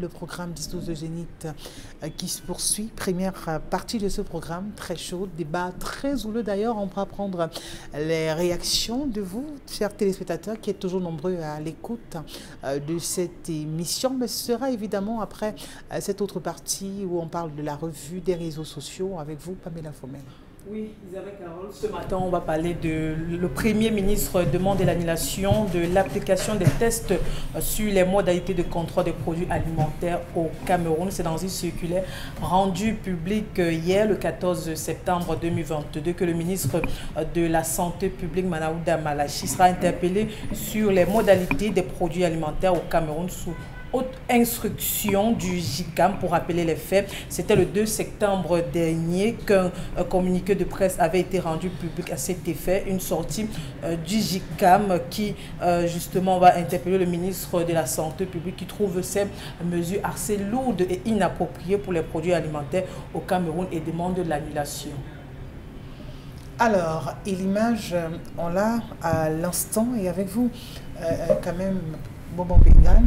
le programme Discours de Zénith qui se poursuit. Première partie de ce programme, très chaud, débat très houleux d'ailleurs. On va prendre les réactions de vous, chers téléspectateurs, qui êtes toujours nombreux à l'écoute de cette émission. Mais ce sera évidemment après cette autre partie où on parle de la revue des réseaux sociaux avec vous, Pamela Fomel. Oui, Isabelle Carole, ce matin, on va parler de le Premier ministre demande l'annulation de l'application des tests sur les modalités de contrôle des produits alimentaires au Cameroun. C'est dans une circulaire rendue publique hier, le 14 septembre 2022, que le ministre de la Santé publique, Manaouda Malachi, sera interpellé sur les modalités des produits alimentaires au Cameroun sous haute instruction du JICAM. Pour rappeler les faits, c'était le 2 septembre dernier qu'un communiqué de presse avait été rendu public à cet effet, une sortie du JICAM qui justement va interpeller le ministre de la Santé publique qui trouve ces mesures assez lourdes et inappropriées pour les produits alimentaires au Cameroun et demande l'annulation. Alors, et l'image, on l'a à l'instant et avec vous quand même, Bonbon Bengal.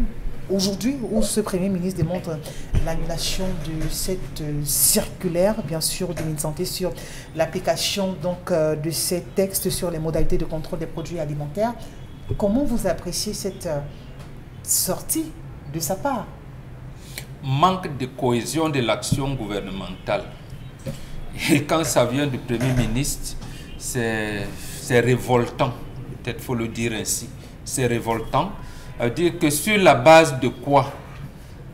Aujourd'hui, où ce Premier ministre démontre l'annulation de cette circulaire, bien sûr, du ministre de la Santé sur l'application de ces textes sur les modalités de contrôle des produits alimentaires, comment vous appréciez cette sortie de sa part? Manque de cohésion de l'action gouvernementale. Et quand ça vient du Premier ministre, c'est révoltant, peut-être faut le dire ainsi, c'est révoltant. Ça veut dire que sur la base de quoi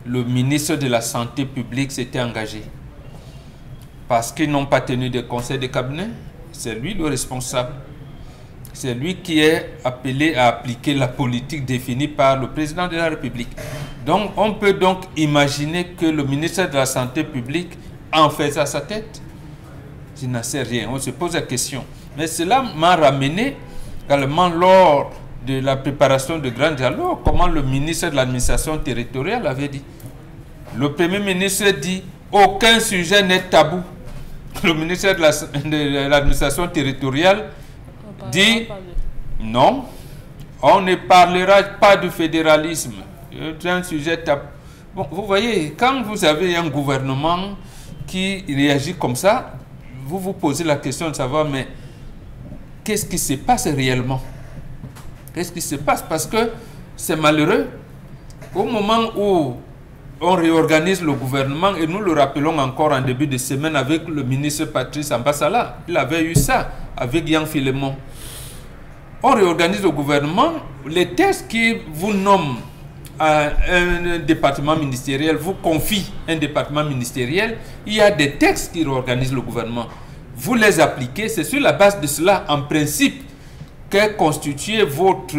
le ministre de la Santé publique s'était engagé? Parce qu'ils n'ont pas tenu de conseil de cabinet, c'est lui le responsable. C'est lui qui est appelé à appliquer la politique définie par le président de la République. Donc on peut donc imaginer que le ministre de la Santé publique en fait à sa tête. Je n'en sais rien, on se pose la question. Mais cela m'a ramené également lors de la préparation de grands dialogues, comment le ministre de l'administration territoriale avait dit. Le Premier ministre dit aucun sujet n'est tabou. Le ministre de l'administration territoriale dit non, on ne parlera pas du fédéralisme. C'est un sujet tabou. Bon, vous voyez, quand vous avez un gouvernement qui réagit comme ça, vous vous posez la question de savoir, mais qu'est-ce qui se passe réellement? Qu'est-ce qui se passe? Parce que c'est malheureux. Au moment où on réorganise le gouvernement, et nous le rappelons encore en début de semaine avec le ministre Patrice Ambassala, il avait eu ça avec Yann Philemon. On réorganise le gouvernement, les textes qui vous nomment à un département ministériel, vous confient un département ministériel, il y a des textes qui réorganisent le gouvernement. Vous les appliquez, c'est sur la base de cela, en principe, qu'est constitué votre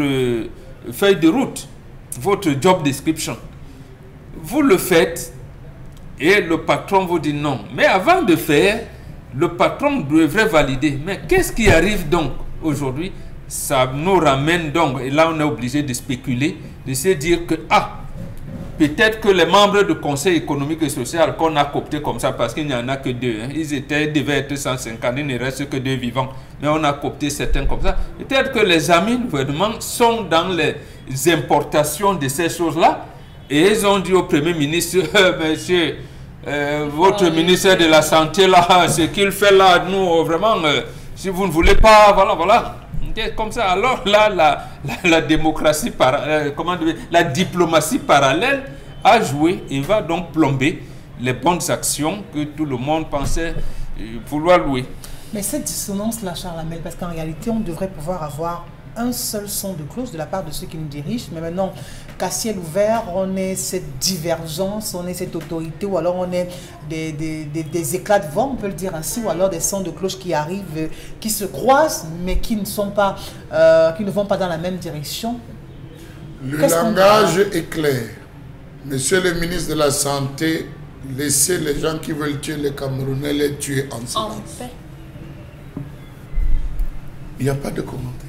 feuille de route, votre job description. Vous le faites et le patron vous dit non. Mais avant de faire, le patron devrait valider. Mais qu'est-ce qui arrive donc aujourd'hui? Ça nous ramène donc, et là on est obligé de spéculer, de se dire que peut-être que les membres du Conseil économique et social qu'on a cooptés comme ça, parce qu'il n'y en a que deux, hein, devaient être 150, il ne reste que 2 vivants, mais on a coopté certains comme ça. Peut-être que les amis du gouvernement sont dans les importations de ces choses-là, et ils ont dit au Premier ministre, monsieur, votre ministère de la Santé, là, ce qu'il fait là, nous, vraiment, si vous ne voulez pas, voilà. Comme ça, alors là, la démocratie, la diplomatie parallèle a joué et va donc plomber les bonnes actions que tout le monde pensait vouloir louer. Mais cette dissonance-là, Charles Hamel, parce qu'en réalité, on devrait pouvoir avoir un seul son de cloche de la part de ceux qui nous dirigent, mais maintenant, qu'à ciel ouvert, on est cette divergence, on est cette autorité, ou alors on est des éclats de vent, on peut le dire ainsi, ou alors des sons de cloche qui arrivent, qui se croisent, mais qui ne sont pas, qui ne vont pas dans la même direction. Le langage est clair. Monsieur le ministre de la Santé, laissez les gens qui veulent tuer les Camerounais les tuer en silence. Il n'y a pas de commentaire.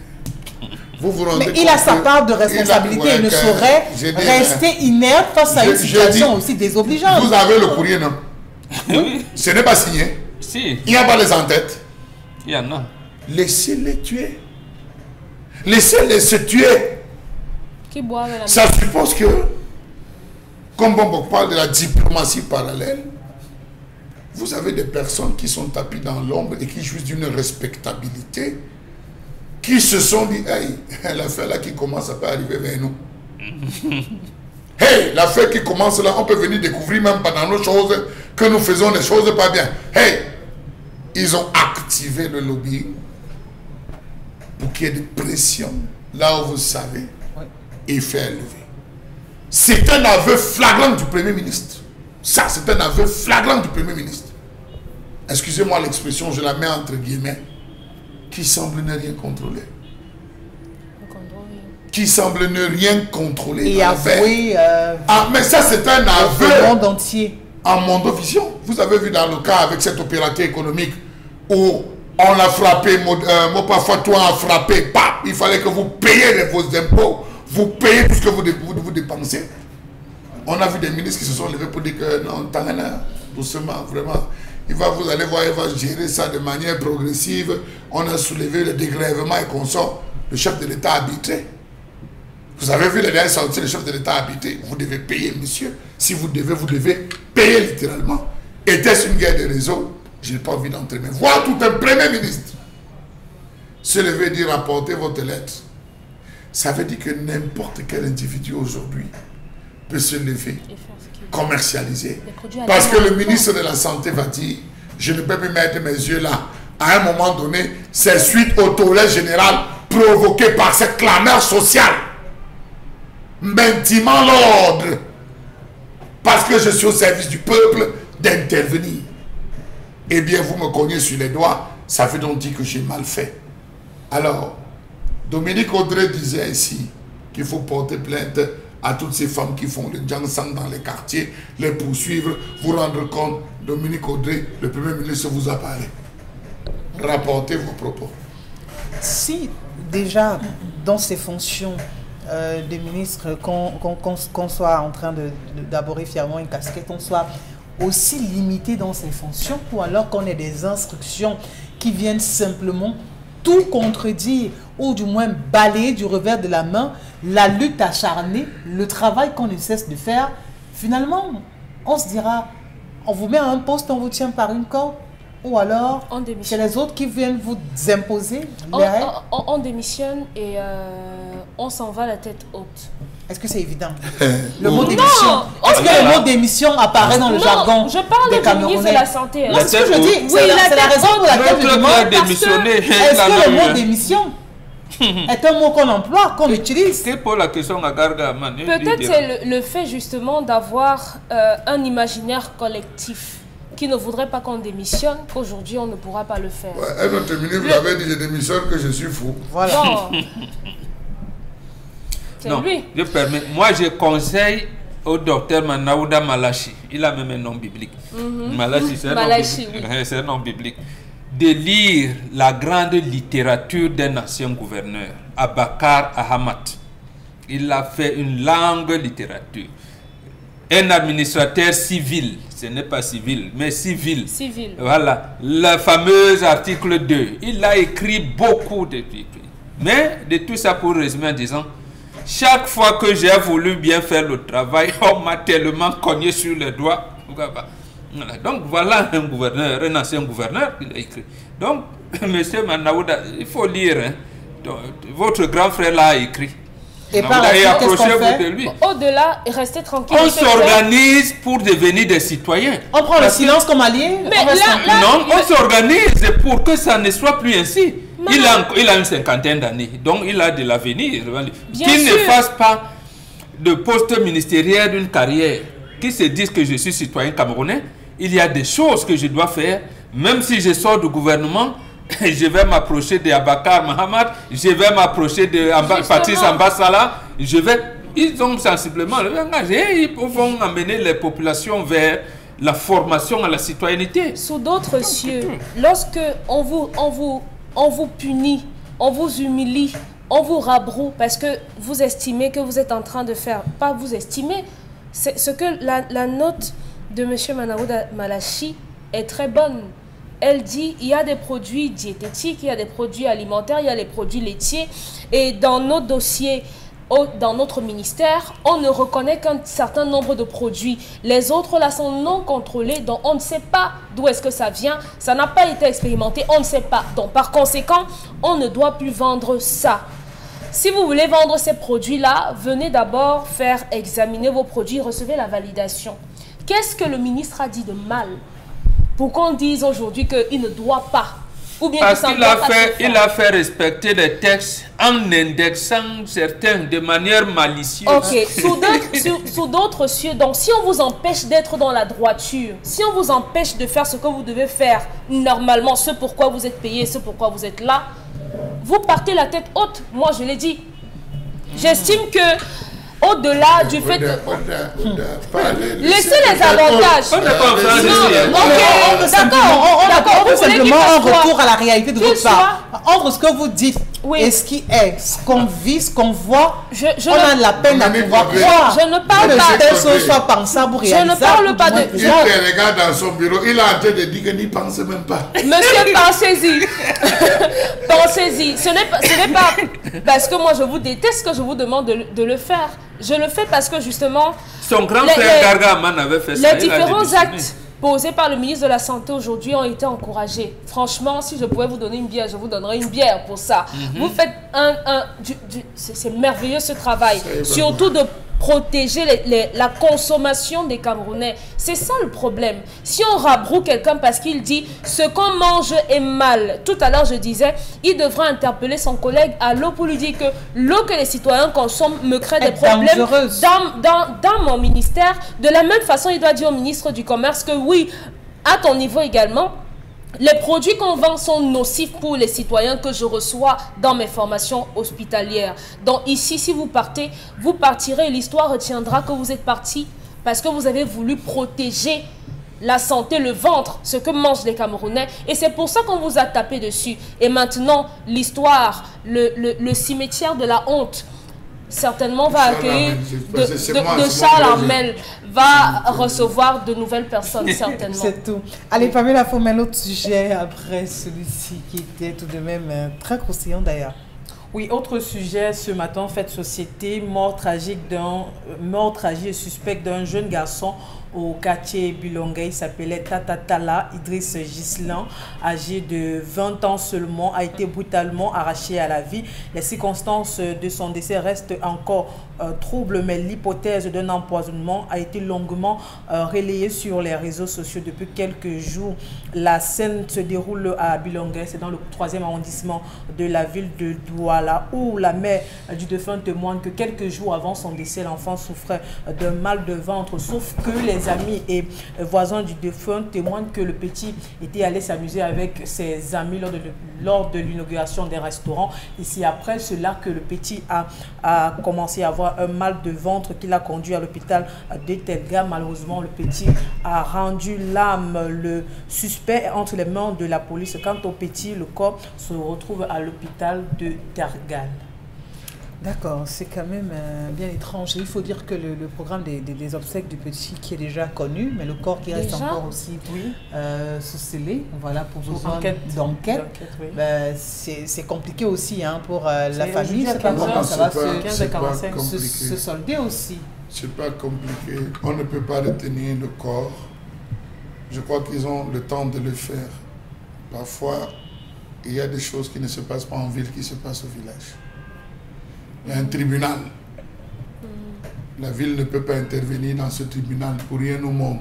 Mais il a sa part de responsabilité. Il ne saurait rester inerte face à une situation aussi désobligeante. Vous avez le courrier, non? Oui. Ce n'est pas signé. Si. Il n'y a pas les en-tête. Il y en a. Laissez-les tuer. Laissez-les se tuer. Ça suppose que comme on parle de la diplomatie parallèle, vous avez des personnes qui sont tapis dans l'ombre et qui jouissent d'une respectabilité, qui se sont dit, hey, l'affaire là qui commence, ça peut arriver vers nous. Hey, l'affaire qui commence là, on peut venir découvrir même pendant nos choses que nous faisons des choses pas bien. Hey, ils ont activé le lobbying pour qu'il y ait des pressions là où vous savez et faire lever. C'est un aveu flagrant du Premier ministre. Ça, c'est un aveu flagrant du Premier ministre. Excusez-moi l'expression, je la mets entre guillemets, qui semble ne rien contrôler. Qui semble ne rien contrôler. Et avouer... mais ça, c'est un aveu. Le monde entier. En Mondovision. Vous avez vu dans le cas avec cet opérateur économique où on l'a frappé, parfois toi a frappé, pas. Il fallait que vous payiez vos impôts, vous payez tout ce que vous dépensez. On a vu des ministres qui se sont levés pour dire que non, Tangana, doucement, vraiment, vous allez voir, il va gérer ça de manière progressive. On a soulevé le dégrèvement et qu'on sort. Le chef de l'État arbitré. Vous avez vu les dernières sorties, le chef de l'État habité. Vous devez payer, monsieur. Si vous devez payer littéralement. Était-ce une guerre de réseau? Je n'ai pas envie d'entrer. Mais voir tout un Premier ministre se lever et dire rapportez votre lettre. Ça veut dire que n'importe quel individu aujourd'hui peut se lever, commercialiser. Parce que le ministre de la Santé va dire je ne peux plus mettre mes yeux là. À un moment donné, c'est suite au tollé général provoqué par cette clameur sociale. Maintenant l'ordre, parce que je suis au service du peuple, d'intervenir. Eh bien, vous me cognez sur les doigts, ça fait donc dire que j'ai mal fait. Alors, Dominique Audrey disait ici qu'il faut porter plainte à toutes ces femmes qui font le jansang dans les quartiers, les poursuivre, vous rendre compte. Dominique Audrey, le Premier ministre vous a parlé. Rapportez vos propos. Si déjà dans ces fonctions des ministres, qu'on soit en train d'aborder fièrement une casquette, on soit aussi limité dans ses fonctions, ou alors qu'on ait des instructions qui viennent simplement tout contredire, ou du moins balayer du revers de la main la lutte acharnée, le travail qu'on ne cesse de faire. Finalement, on se dira, on vous met à un poste, on vous tient par une corde, ou alors c'est les autres qui viennent vous imposer les règles. On démissionne et on s'en va la tête haute. Est-ce que c'est évident? Le mot démission. Est-ce que le mot démission apparaît dans le jargon? Je parle du ministre de la Santé. C'est ce que je dis. Oui, c'est la raison pour laquelle je demande. Est-ce que le mot démission est un mot qu'on emploie, qu'on utilise? Peut-être c'est le fait justement d'avoir un imaginaire collectif qui ne voudrait pas qu'on démissionne, qu'aujourd'hui on ne pourra pas le faire. Ouais, un autre ministre vous avait dit je démissionne que je suis fou. Voilà. Bon. Non, lui. Je permets. Moi, je conseille au docteur Manaouda Malachi, il a même un nom biblique. Malachi, c'est un nom biblique. Oui. C'est un nom biblique. De lire la grande littérature d'un ancien gouverneur, Abakar Ahamat. Il a fait une longue littérature. Un administrateur civil, ce n'est pas civil, mais civil. Civil. Voilà, le fameux article 2. Il a écrit beaucoup de trucs. Mais de tout ça pour résumer en disant, chaque fois que j'ai voulu bien faire le travail, on m'a tellement cogné sur les doigts. Voilà. Donc voilà un gouverneur, un ancien gouverneur qui l'a écrit. Donc, monsieur Manaouda, il faut lire. Hein. Donc, votre grand frère l'a écrit. Et par la suite, qu'est-ce qu'on fait? De lui. Au-delà, restez tranquille. On s'organise pour devenir des citoyens. On prend le silence comme allié? Mais non, on s'organise pour que ça ne soit plus ainsi. Il a une cinquantaine d'années, donc il a de l'avenir. Qu'il ne fasse pas de poste ministériel d'une carrière, qui se dise que je suis citoyen camerounais, il y a des choses que je dois faire, même si je sors du gouvernement, je vais m'approcher de Abakar Mahamad, je vais m'approcher de Patrice Ambassala, ils ont sensiblement engagé, ils vont amener les populations vers la formation à la citoyenneté. Sous d'autres cieux, lorsque on vous punit, on vous humilie, on vous rabroue parce que vous estimez que vous êtes en train de faire, pas vous estimez, c'est ce que la note de M. Manaouda Malachi est très bonne. Elle dit il y a des produits diététiques, il y a des produits alimentaires, il y a les produits laitiers. Et dans nos dossiers dans notre ministère, on ne reconnaît qu'un certain nombre de produits. Les autres là sont non contrôlés, donc on ne sait pas d'où est-ce que ça vient. Ça n'a pas été expérimenté, on ne sait pas. Donc par conséquent, on ne doit plus vendre ça. Si vous voulez vendre ces produits-là, venez d'abord faire examiner vos produits, recevez la validation. Qu'est-ce que le ministre a dit de mal pour qu'on dise aujourd'hui qu'il ne doit pas? Ou bien parce qu'il a fait respecter les textes en indexant certains de manière malicieuse. Ok, sous d'autres cieux, donc si on vous empêche d'être dans la droiture, si on vous empêche de faire ce que vous devez faire normalement, ce pourquoi vous êtes payé, ce pourquoi vous êtes là, vous partez la tête haute. Moi, je l'ai dit. J'estime que au-delà du fait que... Laissez les avantages. D'accord, on veut simplement un retour à la réalité de votre part. Entre ce que vous dites et ce qui est, ce qu'on vit, ce qu'on voit, on a la peine à pouvoir croire. Je ne parle pas que telle chose soit pensable ou réalisable. Je ne parle pas de... Il te regarde dans son bureau, il est en train de dire qu'il n'y pense même pas. Monsieur, pensez-y. Pensez-y. Ce n'est pas parce que moi je vous déteste que je vous demande de le faire. Je le fais parce que justement... Son grand frère Gargaman avait fait ça. Les différents actes posés par le ministre de la Santé aujourd'hui ont été encouragés. Franchement, si je pouvais vous donner une bière, je vous donnerais une bière pour ça. Vous faites c'est merveilleux ce travail. Surtout de protéger la consommation des Camerounais. C'est ça le problème. Si on rabroue quelqu'un parce qu'il dit ce qu'on mange est mal, tout à l'heure je disais, il devra interpeller son collègue à l'eau pour lui dire que l'eau que les citoyens consomment me crée des problèmes dans mon ministère. De la même façon, il doit dire au ministre du Commerce que oui, à ton niveau également, les produits qu'on vend sont nocifs pour les citoyens que je reçois dans mes formations hospitalières. Donc ici, si vous partez, vous partirez et l'histoire retiendra que vous êtes parti parce que vous avez voulu protéger la santé, le ventre, ce que mangent les Camerounais. Et c'est pour ça qu'on vous a tapé dessus. Et maintenant, l'histoire, le cimetière de la honte, certainement va accueillir de Charles Armel, va recevoir de nouvelles personnes, certainement. C'est tout. Allez, Pamela, il faut mettre l'autre sujet après celui-ci qui était tout de même très croustillant d'ailleurs. Oui, autre sujet ce matin, fait de société, mort tragique et suspect d'un jeune garçon au quartier Bilonga. Il s'appelait Tatatala Idriss Gislan, âgé de 20 ans seulement, a été brutalement arraché à la vie. Les circonstances de son décès restent encore troubles, mais l'hypothèse d'un empoisonnement a été longuement relayée sur les réseaux sociaux depuis quelques jours. La scène se déroule à Bilonga, c'est dans le 3e arrondissement de la ville de Douala, où la mère du défunt témoigne que quelques jours avant son décès, l'enfant souffrait d'un mal de ventre, sauf que les amis et voisins du défunt témoignent que le petit était allé s'amuser avec ses amis lors de l'inauguration des restaurants. Et c'est après cela que le petit a commencé à avoir un mal de ventre qui l'a conduit à l'hôpital de Telga. Malheureusement, le petit a rendu l'âme. Le suspect est entre les mains de la police. Quant au petit, le corps se retrouve à l'hôpital de Tergal. D'accord, c'est quand même bien étrange. Il faut dire que le programme des obsèques du petit qui est déjà connu, mais le corps qui reste encore aussi sous scellé, voilà, pour besoin d'enquête. Oui. C'est compliqué aussi hein, pour la famille. C'est pas comment ça va se solder aussi. C'est pas compliqué. On ne peut pas retenir le corps. Je crois qu'ils ont le temps de le faire. Parfois, il y a des choses qui ne se passent pas en ville, qui se passent au village. Il y a un tribunal. La ville ne peut pas intervenir dans ce tribunal pour rien au monde.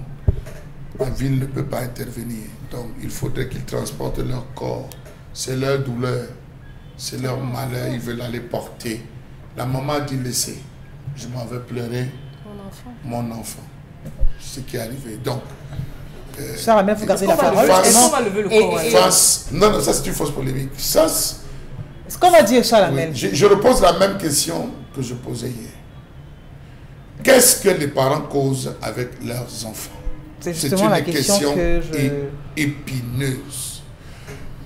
La ville ne peut pas intervenir. Donc, il faudrait qu'ils transportent leur corps. C'est leur douleur, c'est leur malheur, ils veulent aller porter. La maman dit laissez. Je m'en vais pleurer mon enfant. Ce qui est arrivé. Donc, ça va même vous garder la parole. Non, ça c'est une fausse polémique. Ça, ce qu'on va dire, Charles Amel. Je repose la même question que je posais hier. Qu'est-ce que les parents causent avec leurs enfants? C'est justement la question que épineuse.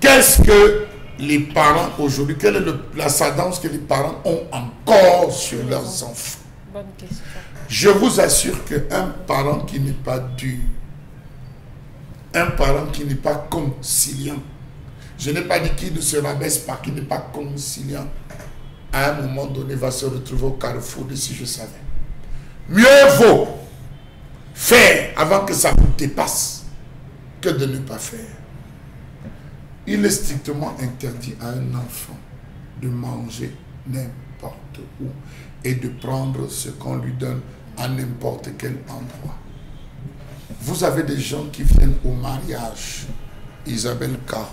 Qu'est-ce que les parents aujourd'hui, quelle est l'ascendance que les parents ont encore sur leurs enfants? Bonne question. Je vous assure qu'un parent qui n'est pas dur, un parent qui n'est pas conciliant, je n'ai pas dit qu'il ne se rabaisse pas, qu'il n'est pas conciliant. à un moment donné, va se retrouver au carrefour de si je savais. Mieux vaut faire avant que ça vous dépasse que de ne pas faire. Il est strictement interdit à un enfant de manger n'importe où et de prendre ce qu'on lui donne à n'importe quel endroit. Vous avez des gens qui viennent au mariage, Isabelle Caron.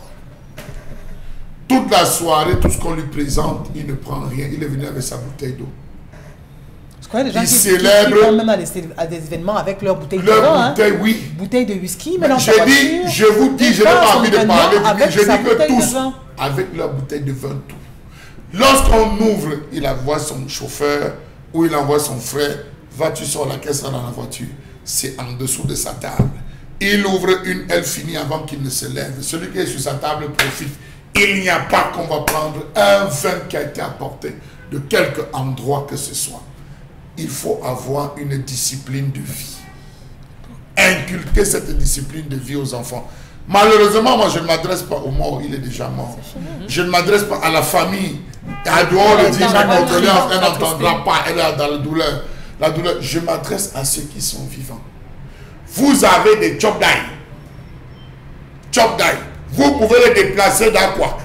Toute la soirée, tout ce qu'on lui présente, il ne prend rien. Il est venu avec sa bouteille d'eau. Je connais des gens qui célèbrent vont même à des événements avec leur bouteille leur d'eau. bouteille, oui. Bouteille de whisky, mais dans Je vous dis, je n'ai pas envie de parler. Je dis que tous, avec leur bouteille de vin, tout. Lorsqu'on ouvre, il envoie son chauffeur ou il envoie son frère. Vas-tu sur la caisse dans la voiture? C'est en dessous de sa table. Il ouvre une, elle finit avant qu'il ne se lève. Celui qui est sur sa table profite. Il n'y a pas qu'on va prendre un vin qui a été apporté de quelque endroit que ce soit. Il faut avoir une discipline de vie. Inculquer cette discipline de vie aux enfants. Malheureusement, moi, je ne m'adresse pas au mort, il est déjà mort. Je ne m'adresse pas à la famille. À dehors, le dit, ma condoléance, elle n'entendra pas, elle est dans la douleur. La douleur, je m'adresse à ceux qui sont vivants. Vous avez des chop d'ail. Chop d'ail. Vous pouvez les déplacer dans quoi?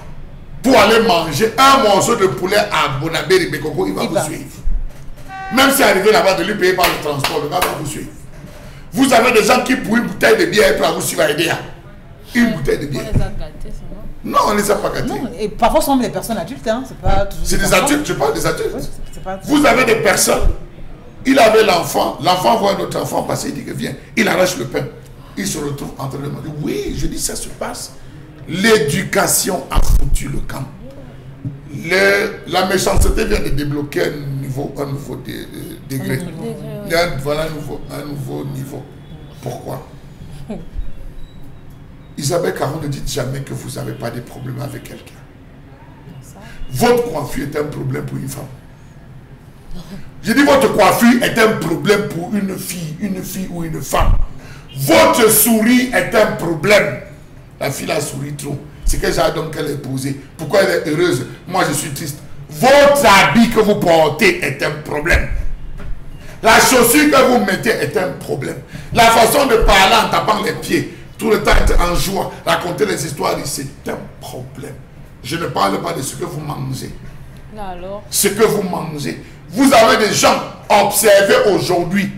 Pour aller manger un morceau de poulet à Bonabé Ribekoko, il va vous suivre. Même si arrivé là-bas de lui payer par le transport, le gars va vous suivre. Vous avez des gens qui pour une bouteille de bière pour vous suivre à aider. Une bouteille de bière. On les a gâtés, c'est non, on ne les a pas gâtés. Non, et parfois ce sont des personnes adultes, hein. C'est des adultes, je parle des adultes. Ouais, vous avez des personnes, il avait l'enfant voit un autre enfant passer, il dit que viens, il arrache le pain. Il se retrouve entre les mains. Oui, je dis ça se passe. L'éducation a foutu le camp. La méchanceté vient de débloquer un nouveau degré. Voilà un nouveau niveau. Pourquoi? Isabelle Caron, ne dites jamais que vous n'avez pas de problème avec quelqu'un. Votre coiffure est un problème pour une femme. Je dis votre coiffure est un problème pour une fille ou une femme. Votre souris est un problème. La fille a souri trop. C'est quel genre d'homme qu'elle est posée. Pourquoi elle est heureuse? Moi je suis triste. Votre habit que vous portez est un problème. La chaussure que vous mettez est un problème. La façon de parler en tapant les pieds, tout le temps être en joie, raconter les histoires, c'est un problème. Je ne parle pas de ce que vous mangez. Alors? Ce que vous mangez. Vous avez des gens observés aujourd'hui.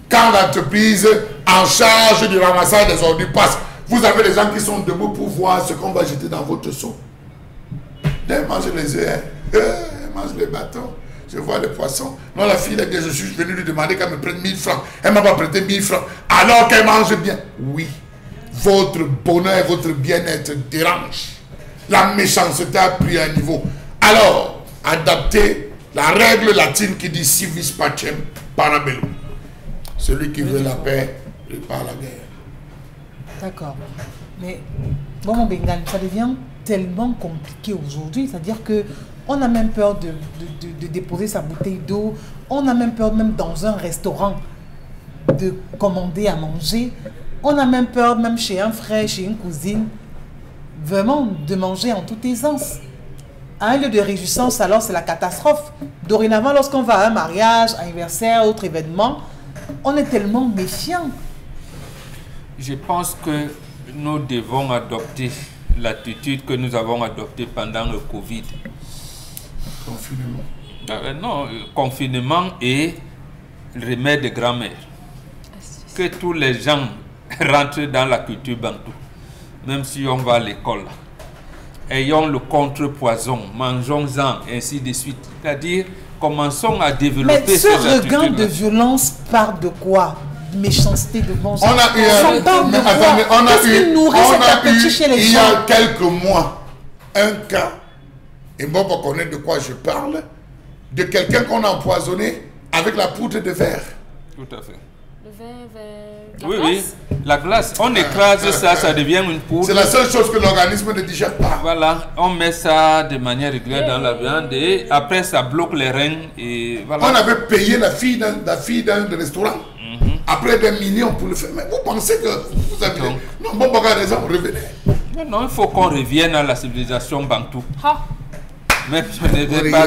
Quand l'entreprise en charge du ramassage des ordures passe, vous avez des gens qui sont debout pour voir ce qu'on va jeter dans votre seau. Elle mange les œufs, elle mange les bâtons. Je vois les poissons. Non, la fille, je suis venu lui demander qu'elle me prenne 1000 francs. Elle m'a pas prêté 1000 francs. Alors qu'elle mange bien. Oui. Votre bonheur et votre bien-être dérange. La méchanceté a pris un niveau. Alors, adaptez la règle latine qui dit si vis pacem para bellum. Celui qui veut la paix prépare la guerre. D'accord. Mais, bon, mon Bengal, ça devient tellement compliqué aujourd'hui. C'est-à-dire que on a même peur de déposer sa bouteille d'eau. On a même peur, même dans un restaurant, de commander à manger. On a même peur, même chez un frère, chez une cousine, vraiment de manger en toute aisance. À un lieu de réjouissance, alors c'est la catastrophe. Dorénavant, lorsqu'on va à un mariage, anniversaire, autre événement, on est tellement méfiant. Je pense que nous devons adopter l'attitude que nous avons adoptée pendant le Covid. Confinement. Non, confinement et le remède de grand-mère. Que tous les gens rentrent dans la culture bantou, même si on va à l'école. Ayons le contrepoison, mangeons-en, ainsi de suite. C'est-à-dire, commençons à développer mais ce regain de attitudes-là. violence part de quoi? Méchanceté de bon sens. On a eu il y a quelques mois un cas, et moi on connaît de quoi je parle, de quelqu'un qu'on a empoisonné avec la poudre de verre. Tout à fait. Le verre, Oui, oui. La glace, on écrase ça, ça devient une poudre. C'est la seule chose que l'organisme ne digère pas. Voilà, on met ça de manière régulière dans la viande et après ça bloque les reins et voilà. On avait payé la fille d'un restaurant. Après des millions pour le faire. Mais vous pensez que vous avez... Non, bon, raison, revenez. Non, il faut qu'on revienne à la civilisation bantou. Ha. Même si on n'était pas.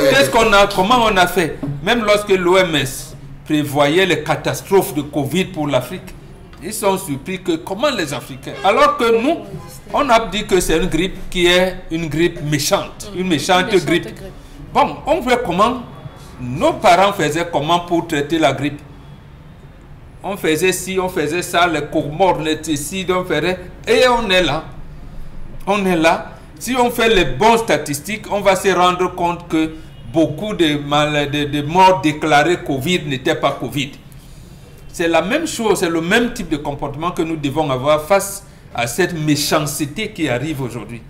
Comment on a fait? Même lorsque l'OMS prévoyait les catastrophes de Covid pour l'Afrique, ils sont surpris que comment les Africains, alors que nous, on a dit que c'est une grippe qui est une grippe méchante, une méchante grippe. Bon, on fait comment? Nos parents faisaient comment pour traiter la grippe? On faisait ci, on faisait ça, les Comores, les Tessides, on faisait, et on est là. On est là. Si on fait les bonnes statistiques, on va se rendre compte que beaucoup de morts déclarées Covid n'étaient pas Covid. C'est la même chose, c'est le même type de comportement que nous devons avoir face à cette méchanceté qui arrive aujourd'hui.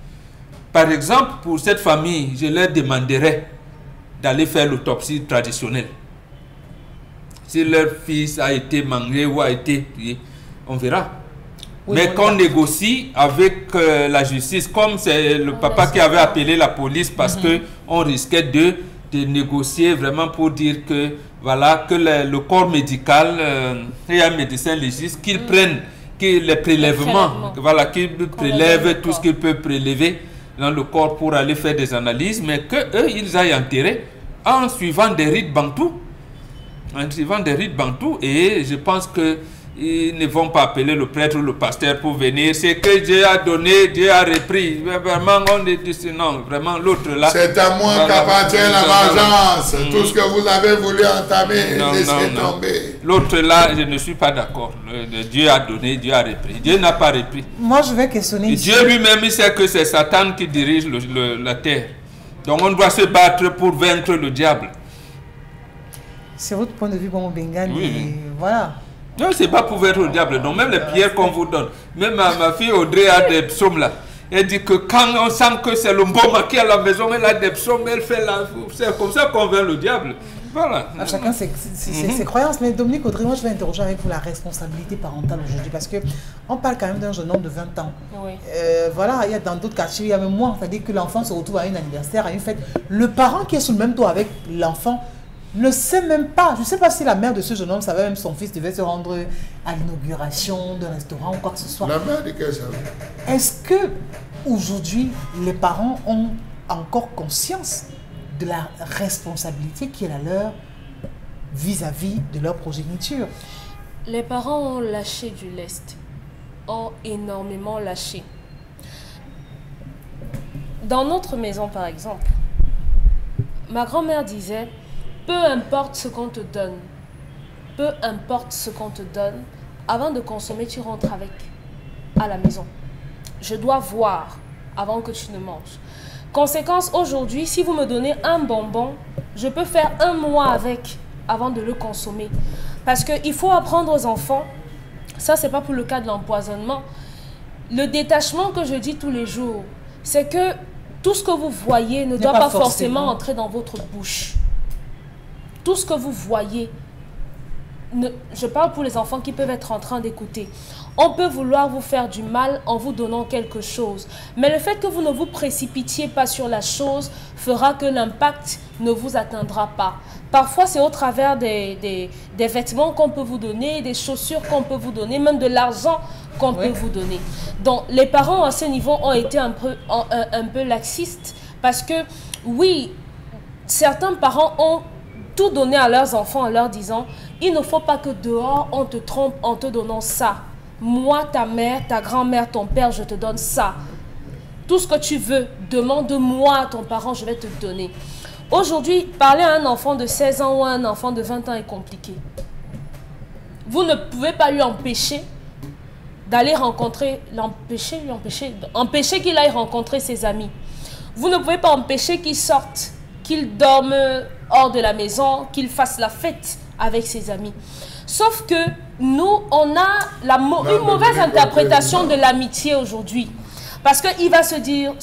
Par exemple, pour cette famille, je leur demanderais d'aller faire l'autopsie traditionnelle. Si leur fils a été mangé ou a été tué, on verra. Oui, mais qu'on négocie avec la justice, comme c'est le papa qui avait appelé la police parce qu'on risquait de négocier vraiment pour dire que voilà, que le corps médical et un médecin légiste qu'ils prennent les prélèvements, voilà, qu'ils prélèvent tout ce qu'ils peuvent prélever dans le corps pour aller faire des analyses, mais qu'eux, ils aillent enterrer en suivant des rites bantous. En suivant des rites bantous, et je pense que ils ne vont pas appeler le prêtre ou le pasteur pour venir. C'est que Dieu a donné, Dieu a repris. Vraiment, on est dit, non, vraiment, l'autre là. C'est à moi qu'appartient la vengeance. Tout ce que vous avez voulu entamer, laissez tomber. L'autre là, je ne suis pas d'accord. Dieu a donné, Dieu a repris. Dieu n'a pas repris. Moi, je vais questionner. Dieu lui-même, il sait que c'est Satan qui dirige la terre. Donc, on doit se battre pour vaincre le diable. C'est votre point de vue, Bobo Bengane. Oui. Et voilà. Non, c'est pas pour vaincre le diable. Donc, même les prières qu'on vous donne, même ma fille Audrey a des psaumes là. Elle dit que quand on sent que c'est le bon qui est à la maison, elle a des psaumes, elle fait là. C'est comme ça qu'on vainc le diable. Voilà. À chacun ses croyances. Mais Dominique Audrey, moi je vais interroger avec vous la responsabilité parentale aujourd'hui. Parce qu'on parle quand même d'un jeune homme de 20 ans. Oui. Voilà, il y a dans d'autres quartiers, il y a même moins. C'est-à-dire que l'enfant se retrouve à un anniversaire, à une fête. Le parent qui est sous le même toit avec l'enfant ne sait même pas. Je ne sais pas si la mère de ce jeune homme savait même que son fils devait se rendre à l'inauguration d'un restaurant ou quoi que ce soit. La mère de quel savait? Est-ce que aujourd'hui les parents ont encore conscience de la responsabilité qui est la leur vis-à-vis de leur progéniture? Les parents ont lâché du lest, ont énormément lâché. Dans notre maison, par exemple, ma grand-mère disait: peu importe ce qu'on te donne, peu importe ce qu'on te donne, avant de consommer, tu rentres avec à la maison. Je dois voir avant que tu ne manges. Conséquence, aujourd'hui, si vous me donnez un bonbon, je peux faire 1 mois avec avant de le consommer. Parce qu'il faut apprendre aux enfants, ça c'est pas pour le cas de l'empoisonnement, le détachement que je dis tous les jours, c'est que tout ce que vous voyez ne doit pas forcément entrer dans votre bouche. Tout ce que vous voyez, je parle pour les enfants qui peuvent être en train d'écouter. On peut vouloir vous faire du mal en vous donnant quelque chose. Mais le fait que vous ne vous précipitiez pas sur la chose fera que l'impact ne vous atteindra pas. Parfois, c'est au travers des vêtements qu'on peut vous donner, des chaussures qu'on peut vous donner, même de l'argent qu'on peut vous donner. Donc, les parents à ce niveau ont été un peu laxistes parce que, oui, certains parents ont tout donné à leurs enfants en leur disant: il ne faut pas que dehors on te trompe en te donnant ça. Moi, ta mère, ta grand-mère, ton père, je te donne ça. Tout ce que tu veux, demande-moi à ton parent, je vais te donner. Aujourd'hui, parler à un enfant de 16 ans ou à un enfant de 20 ans est compliqué. Vous ne pouvez pas lui empêcher d'aller rencontrer, empêcher qu'il aille rencontrer ses amis. Vous ne pouvez pas empêcher qu'il sorte, qu'il dorme hors de la maison, qu'il fasse la fête avec ses amis. Sauf que nous, on a une mauvaise interprétation de l'amitié aujourd'hui. Parce qu'il va se dire,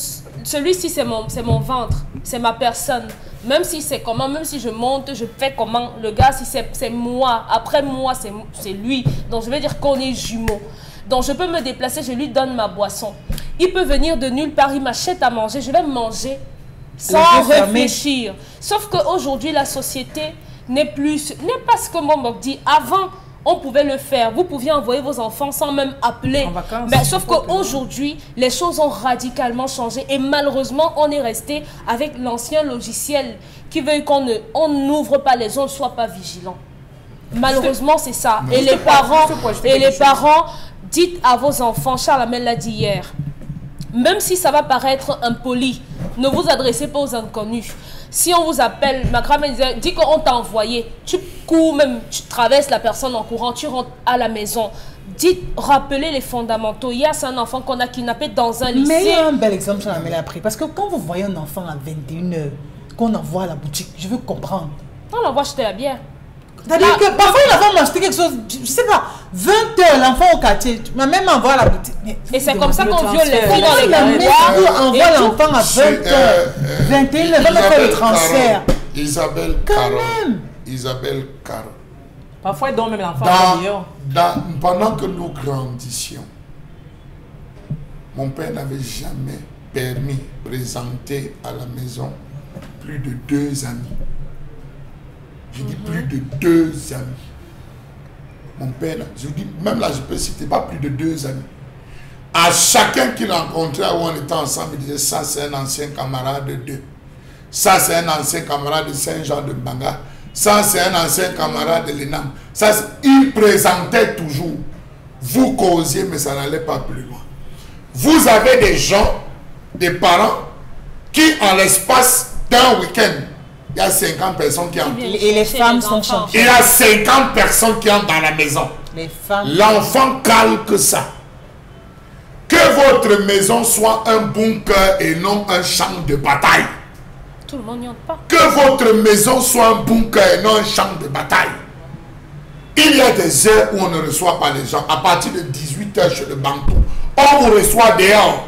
celui-ci c'est mon ventre, c'est ma personne. Même si c'est comment, même si je monte, je fais comment. Le gars, si c'est moi, après moi, c'est lui. Donc je vais dire qu'on est jumeaux. Donc je peux me déplacer, je lui donne ma boisson. Il peut venir de nulle part, il m'achète à manger, je vais manger sans réfléchir. Sauf qu'aujourd'hui, la société n'est pas ce que Momok dit. Avant, on pouvait le faire. Vous pouviez envoyer vos enfants sans même appeler. En vacances. Mais sauf qu'aujourd'hui, les choses ont radicalement changé. Et malheureusement, on est resté avec l'ancien logiciel qui veut qu'on n'ouvre pas les yeux, on ne soit pas vigilant. Malheureusement, c'est ça. Et les parents, dites à vos enfants, Charles Amel l'a dit hier, même si ça va paraître impoli, ne vous adressez pas aux inconnus. Si on vous appelle, ma grand-mère disait, dis qu'on t'a envoyé, tu cours même, tu traverses la personne en courant, tu rentres à la maison. Dites, rappelez les fondamentaux. Hier, c'est un enfant qu'on a kidnappé dans un lycée. Mais il y a un bel exemple, j'en ai appris. Parce que quand vous voyez un enfant à 21h, qu'on envoie à la boutique, je veux comprendre. On l'envoie acheter la bière. C'est-à-dire que parfois, l'enfant m'acheter quelque chose, je sais pas, 20h, l'enfant au quartier, tu m'as même envoyé à la boutique. Et c'est comme ça qu'on viole les filles dans les La couloirs. envoie l'enfant à 20h, 21h, va faire le transfert. Isabelle Quand Caron. même. Isabelle Caron. Parfois, il dort même l'enfant dehors. Pendant que nous grandissions, mon père n'avait jamais permis de présenter à la maison plus de 2 amis. Je dis plus de 2 amis. Mon père, je dis, même là, je peux citer pas plus de 2 amis. À chacun qu'il rencontrait où on était ensemble, il disait, ça c'est un ancien camarade de. Ça c'est un ancien camarade de Saint-Jean de Banga. Ça c'est un ancien camarade de l'ENAM. Il présentait toujours. Vous causiez, mais ça n'allait pas plus loin. Vous avez des gens, des parents, qui en l'espace d'un week-end, il y a 50 personnes qui entrent. Et les femmes sont championnes. Il y a 50 personnes qui entrent dans la maison. Les femmes. L'enfant calque ça. Que votre maison soit un bunker et non un champ de bataille. Tout le monde n'y entre pas. Que votre maison soit un bunker et non un champ de bataille. Il y a des heures où on ne reçoit pas les gens. À partir de 18h chez le Bantou, on vous reçoit dehors.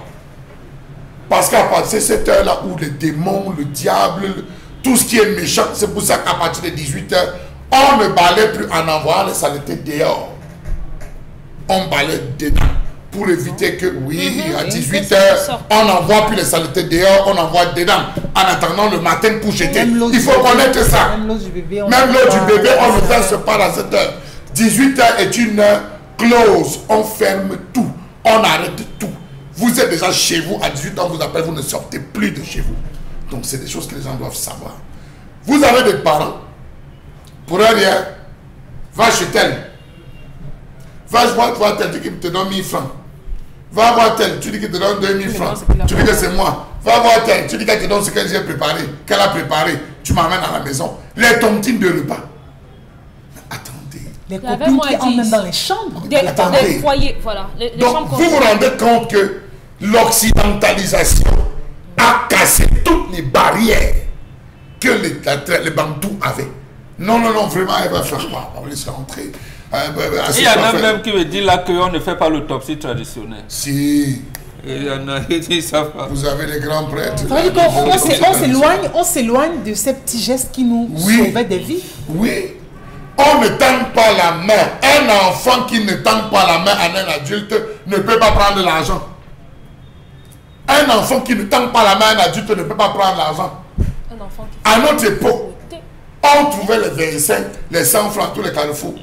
Parce qu'à partir de cette heure-là où les démons, le diable, tout ce qui est méchant, c'est pour ça qu'à partir de 18h, on ne balaye plus en envoyant les saletés dehors. On balaye dedans. Pour éviter que, oui, à 18h, on n'envoie plus les saletés dehors, on envoie dedans. En attendant le matin pour jeter. Il faut connaître ça. Même l'eau du bébé, on ne verse pas à cette heure. 18h est une heure close. On ferme tout. On arrête tout. Vous êtes déjà chez vous. À 18h, on vous appelle, vous ne sortez plus de chez vous. Donc, c'est des choses que les gens doivent savoir. Vous avez des parents. Pour un rien, va chez tel. Va voir tel, tu dis qu'il te donne 1000 francs. Va voir tel, tu dis qu'il te donne 2000 francs. Tu dis que c'est moi. Va voir tel, tu dis qu'elle te donne ce qu'elle a préparé. Qu'elle a préparé. Tu m'amènes à la maison. Les tontines de repas. Attendez. Les copines qui emmènent dans les chambres. Des foyers, voilà. Donc, vous vous rendez compte que l'occidentalisation a cassé toutes les barrières que les Bantous avaient. Non, vraiment, elle va faire quoi? On va laisser rentrer. Il y en a même qui me dit là qu'on ne fait pas l'autopsie traditionnelle. Si. Il y en a qui disent ça. Vous avez les grands prêtres. On s'éloigne de ces petits gestes qui nous sauvaient des vies. Oui. On ne tend pas la main. Un enfant qui ne tend pas la main à un adulte ne peut pas prendre l'argent. Un enfant qui ne tend pas la main à un adulte ne peut pas prendre l'argent. À notre époque, on trouvait les 25, les 100 francs, tous les carrefours.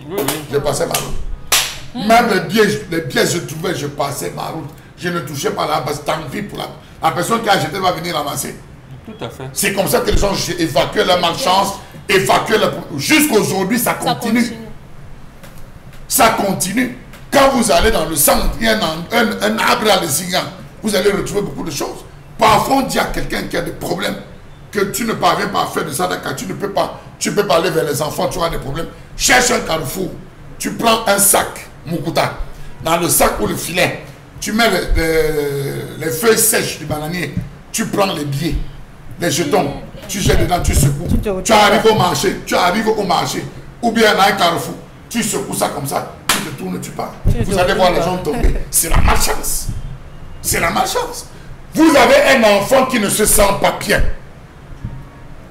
Je passais ma route. Même les pièces je trouvais, je passais ma route. Je ne touchais pas là, parce que tant pis pour la personne qui a acheté va venir ramasser. Tout à fait. C'est comme ça que les gens évacuaient leur malchance, évacuaient leur... Jusqu'aujourd'hui, ça continue. Ça continue. Quand vous allez dans le centre, il y a un arbre à l'Essignan, vous allez retrouver beaucoup de choses. Parfois, on dit à quelqu'un qui a des problèmes, que tu ne parviens pas à faire de sadaka, tu peux pas aller vers les enfants, tu as des problèmes. Cherche un carrefour, tu prends un sac, Mukuta, dans le sac ou le filet, tu mets les feuilles sèches du bananier, tu prends les billets, les jetons, tu jettes dedans, tu secoues. Tu arrives au marché, ou bien dans un carrefour, tu secoues ça comme ça, tu te tournes, tu pars. Vous allez voir les gens tomber. C'est la malchance. C'est la malchance. Vous avez un enfant qui ne se sent pas bien.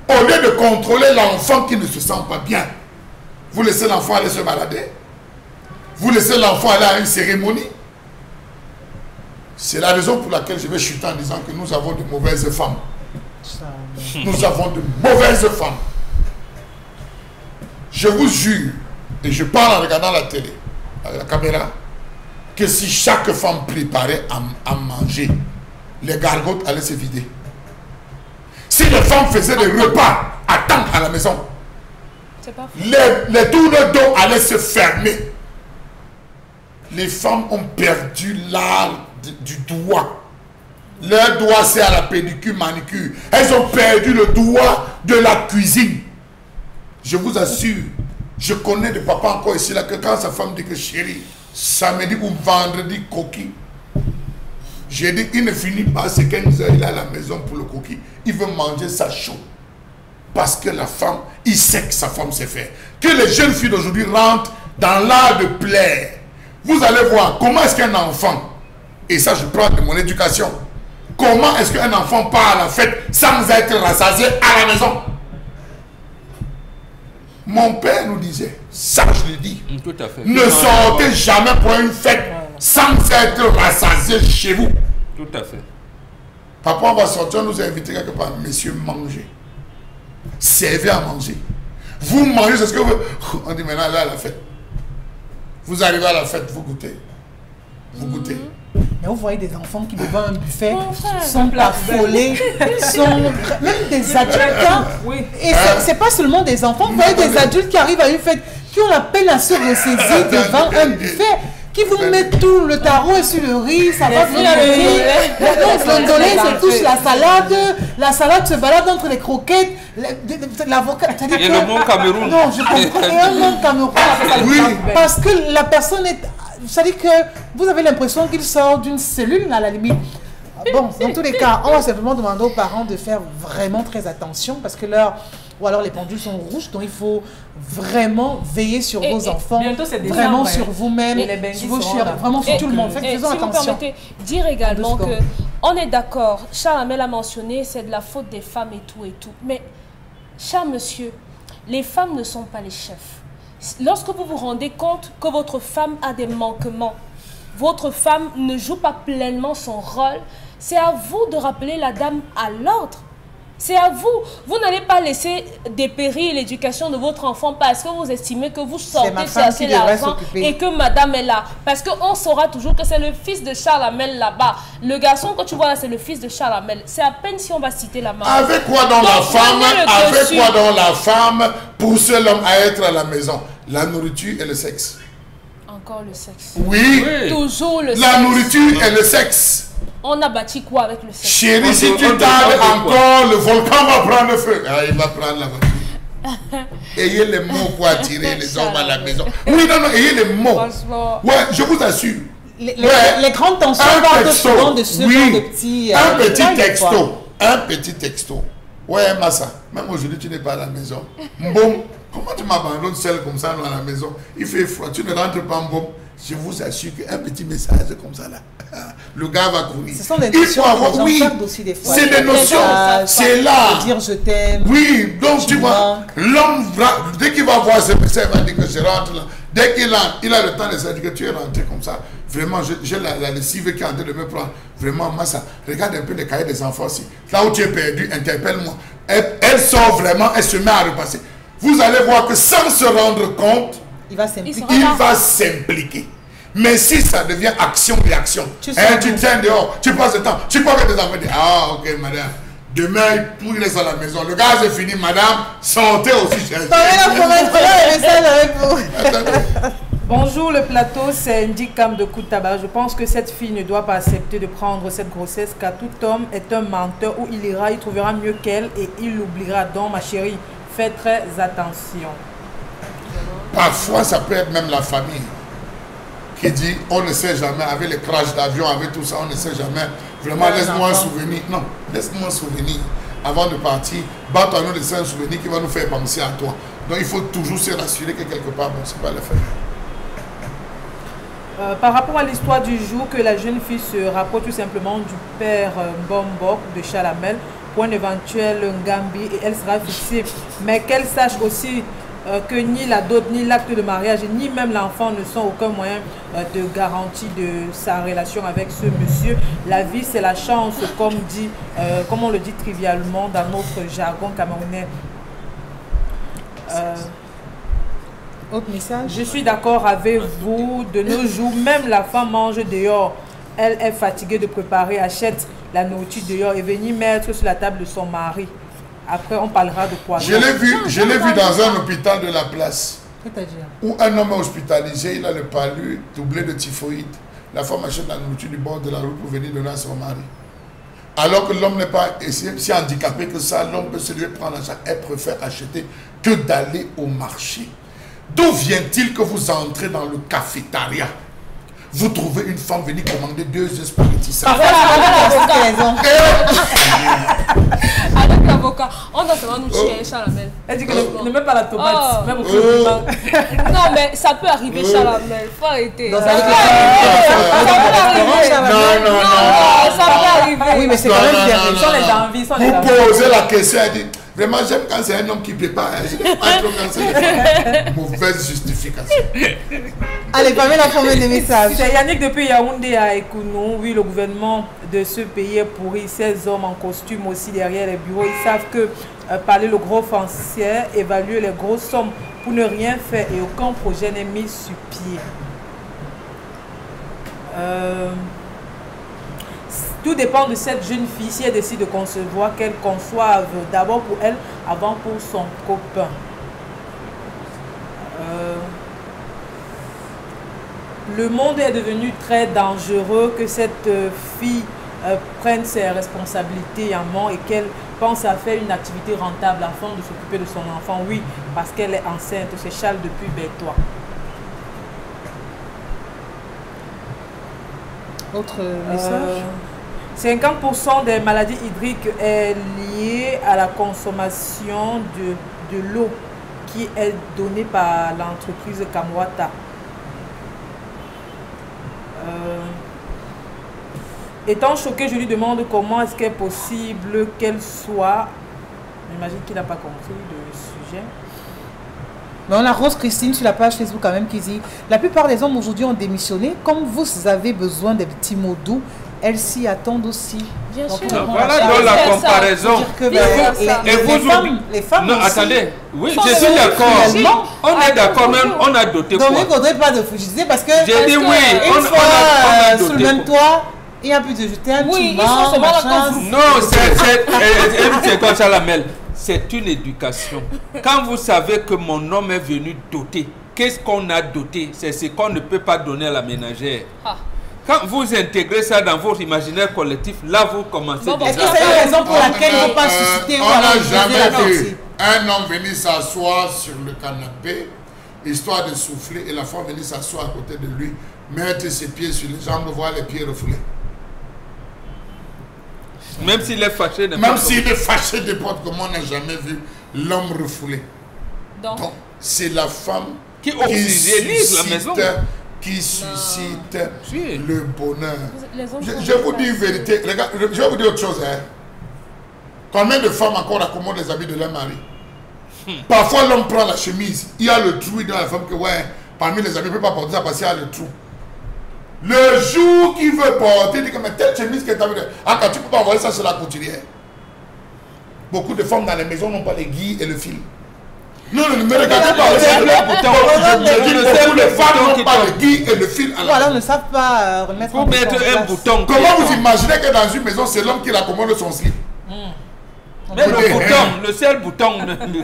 Au lieu de contrôler l'enfant qui ne se sent pas bien, vous laissez l'enfant aller se balader. Vous laissez l'enfant aller à une cérémonie. C'est la raison pour laquelle je vais chuter en disant que nous avons de mauvaises femmes. Nous avons de mauvaises femmes. Je vous jure, et je parle en regardant la télé, la caméra, que si chaque femme préparait à manger, les gargotes allaient se vider. Si les femmes faisaient des repas à temps à la maison, les tours d'eau allaient se fermer. Les femmes ont perdu l'art du doigt. Leur doigt, c'est à la pédicure, manicure. Elles ont perdu le doigt de la cuisine. Je vous assure, je connais des papas encore ici, là, que quand sa femme dit que chérie, samedi ou vendredi, coquille, j'ai dit, il ne finit pas, c'est 15 heures, il est à la maison pour le coquille. Il veut manger ça chaud. Parce que la femme, il sait que sa femme sait faire. Que les jeunes filles d'aujourd'hui rentrent dans l'art de plaire. Vous allez voir comment est-ce qu'un enfant, et ça je prends de mon éducation, comment est-ce qu'un enfant part à la fête sans être rassasié à la maison? Mon père nous disait, ça je le dis, Tout à fait. ne sortez jamais pour une fête sans être rassasié chez vous. Tout à fait. Papa, on va sortir, on nous a invités quelque part, messieurs, mangez. Servez à manger. Vous mangez, c'est ce que vous... On dit maintenant, là, à la fête. Vous arrivez à la fête, vous goûtez. Vous goûtez. Mais vous voyez des enfants qui devant un buffet sont affolés, sont même des adultes. Oui. Et c'est pas seulement des enfants, vous voyez des adultes qui arrivent à une fête, qui ont la peine à se ressaisir devant un buffet, qui vous mettent tout, le tarot et sur le riz, ça va vous se touche la salade se balade entre les croquettes, l'avocat. Et le mot Cameroun. Non, je comprends, et un mot Cameroun. Oui. Parce que la personne est... C'est-à-dire que vous avez l'impression qu'il sort d'une cellule à la limite. Bon, dans tous les cas, on va simplement demander aux parents de faire vraiment très attention parce que ou alors les pendules sont rouges, donc il faut vraiment veiller sur vos enfants, vraiment sur vous-même, vraiment sur tout le monde. Faisons attention. Si vous permettez, dire également que on est d'accord, Charles Hamel a mentionné, c'est de la faute des femmes et tout. Mais, cher monsieur, les femmes ne sont pas les chefs. Lorsque vous vous rendez compte que votre femme a des manquements, votre femme ne joue pas pleinement son rôle, c'est à vous de rappeler la dame à l'ordre. C'est à vous. Vous n'allez pas laisser dépérir l'éducation de votre enfant parce que vous estimez que vous sortez chercher l'argent et que madame est là. Parce qu'on saura toujours que c'est le fils de Charles Hamel là-bas. Le garçon que tu vois là, c'est le fils de Charles Hamel. C'est à peine si on va citer la maman. Avec quoi dans la femme pousse l'homme à être à la maison? La nourriture et le sexe. Encore le sexe. Oui. Toujours le sexe. La nourriture et le sexe. On a bâti quoi avec le sexe? Chérie, si tu tardes encore, le volcan va prendre feu. Ah, il va prendre la voiture. Ayez les mots pour attirer les hommes à la maison. Oui, non, ayez les mots. Franchement. Ouais, je vous assure. Les grandes tensions partent souvent de ce genre de petits... Un petit texto. Ouais, Massa, même aujourd'hui, tu n'es pas à la maison. Bon, comment tu m'abandonnes seul comme ça à la maison? Il fait froid, tu ne rentres pas en bon. Je vous assure qu'un petit message comme ça là, le gars va courir. Ce sont des notions que les gens aussi des fois. C'est des notions, c'est là. Dire je t'aime. Oui, donc tu vois, l'homme, dès qu'il va voir ce message, il va dire que je rentre là. Dès qu'il a le temps de se dire que tu es rentré comme ça, vraiment, j'ai la lessive qui est en train de me prendre. Vraiment, Massa, regarde un peu les cahiers des enfants aussi. Là où tu es perdu, interpelle-moi. Elle sort vraiment, elle se met à repasser. Vous allez voir que sans se rendre compte, il va s'impliquer. Mais si ça devient action-réaction, tu tiens dehors, tu passes le temps, tu crois que tes enfants disent, ah ok madame, demain il reste à la maison, le gaz est fini, madame, sortez aussi. Bonjour le plateau, c'est Indy Cam de Koutaba. Je pense que cette fille ne doit pas accepter de prendre cette grossesse car tout homme est un menteur où il ira, il trouvera mieux qu'elle et il l'oubliera. Donc ma chérie, fais très attention. Parfois ça peut être même la famille qui dit on ne sait jamais, avec les crashs d'avion, avec tout ça, on ne sait jamais. Vraiment, laisse-moi un souvenir. Non, laisse-moi un souvenir avant de partir. Bats-toi de un souvenir qui va nous faire penser à toi. Donc il faut toujours se rassurer que quelque part, bon, c'est pas le fait. Par rapport à l'histoire du jour, que la jeune fille se rapproche tout simplement du père Bombok de Charles Hamel pour un éventuel Ngambi et elle sera fixée. Mais qu'elle sache aussi que ni la dot, ni l'acte de mariage, ni même l'enfant ne sont aucun moyen de garantie de sa relation avec ce monsieur. La vie, c'est la chance, comme on le dit trivialement dans notre jargon camerounais. Autre message? Je suis d'accord avec vous. De nos jours, même la femme mange dehors. Elle est fatiguée de préparer, achète la nourriture dehors et venir mettre sur la table de son mari. Après, on parlera de poisson. Je l'ai vu dans un hôpital de la place. C'est-à-dire? Où un homme est hospitalisé, il a le palu doublé de typhoïde. La femme achète la nourriture du bord de la route pour venir donner à son mari. Alors que l'homme n'est pas si handicapé que ça, l'homme peut se lui prendre en charge. Elle préfère acheter que d'aller au marché. D'où vient-il que vous entrez dans le cafétéria? Vous trouvez une femme venir commander 2 spaghettis. Avec l'avocat, on doit seulement nous chier Chalamel. Elle dit que ne met pas la tomate, même au Non, mais ça peut arriver, Chalamel. Faut arrêter. Non, Ça peut arriver. Oui, mais c'est quand même bien. Sans les envies, sans les Vous envies. posez la question, elle dit, vraiment j'aime quand c'est un homme qui prépare. Je n'aime pas trop quand c'est une femme. Mauvaise justification. Allez, Pamela, combien de messages? C'est Yannick depuis Yaoundé à Ekounou. Oui, le gouvernement de ce pays est pourri. Ces hommes en costume aussi derrière les bureaux, ils savent que parler le gros français, évaluer les grosses sommes pour ne rien faire et aucun projet n'est mis sur pied. Tout dépend de cette jeune fille. Si elle décide de concevoir, qu'elle conçoive d'abord pour elle, avant pour son copain. Le monde est devenu très dangereux, que cette fille prenne ses responsabilités en main et qu'elle pense à faire une activité rentable afin de s'occuper de son enfant. Oui, parce qu'elle est enceinte. C'est Charles depuis Bertois. Autre message? 50% des maladies hydriques est liée à la consommation de l'eau qui est donnée par l'entreprise Kamwata. Étant choqué, je lui demande comment est-ce qu'il est possible qu'elle soit... J'imagine qu'il n'a pas compris le sujet. Mais on a Rose Christine sur la page Facebook quand même qui dit « La plupart des hommes aujourd'hui ont démissionné. Comme vous avez besoin des petits mots doux, elles s'y attendent aussi. » Bien sûr. Voilà donc la comparaison. Les femmes non, aussi, attendez. Oui, je suis d'accord. On est d'accord, même on a doté quoi. donc il ne faudrait pas de fou. Je disais parce que J'ai dit oui, une on fois a sous le doté même quoi. toit, il n'y a plus de jeter un Oui, petit ils sont seulement machin. Non, c'est comme ça la mêle. C'est une éducation. Quand vous savez que mon homme est venu doter, qu'est-ce qu'on a doté? C'est ce qu'on ne peut pas donner à la ménagère. Quand vous intégrez ça dans votre imaginaire collectif, là vous commencez déjà. Est-ce que c'est la raison pour laquelle il ne faut pas susciter On n'a jamais vu un homme venir s'asseoir sur le canapé, histoire de souffler, et la femme venir s'asseoir à côté de lui, mettre ses pieds sur les jambes, voir les pieds refoulés. Même s'il est fâché, Même s'il est fâché de porte, comme on n'a jamais vu l'homme refoulé. Donc, c'est la femme qui oxygénise la maison, qui suscite Oui. le bonheur. les hommes sont Je vous dis une vérité. Les gars, je vais vous dire autre chose. Hein. Combien de femmes encore accommodent les habits de leur mari? Parfois, l'homme prend la chemise. Il y a le trou dans la femme que, ouais, parmi les habits, il ne peut pas porter ça parce qu'il y a le trou. Le jour qu'il veut porter, il dit que mais telle chemise que tu as vu. Ah, quand tu ne peux pas envoyer ça sur la couturière. Beaucoup de femmes dans les maisons n'ont pas les guilles et le fil. Non, ne me regardez pas. Je dis beaucoup de femmes n'ont pas le guille et le fil à la Voilà, on ne savent pas remettre Faut mettre un bouton. Comment vous imaginez que dans une maison, c'est l'homme qui raccommode son slip? Mais le bouton, le seul bouton.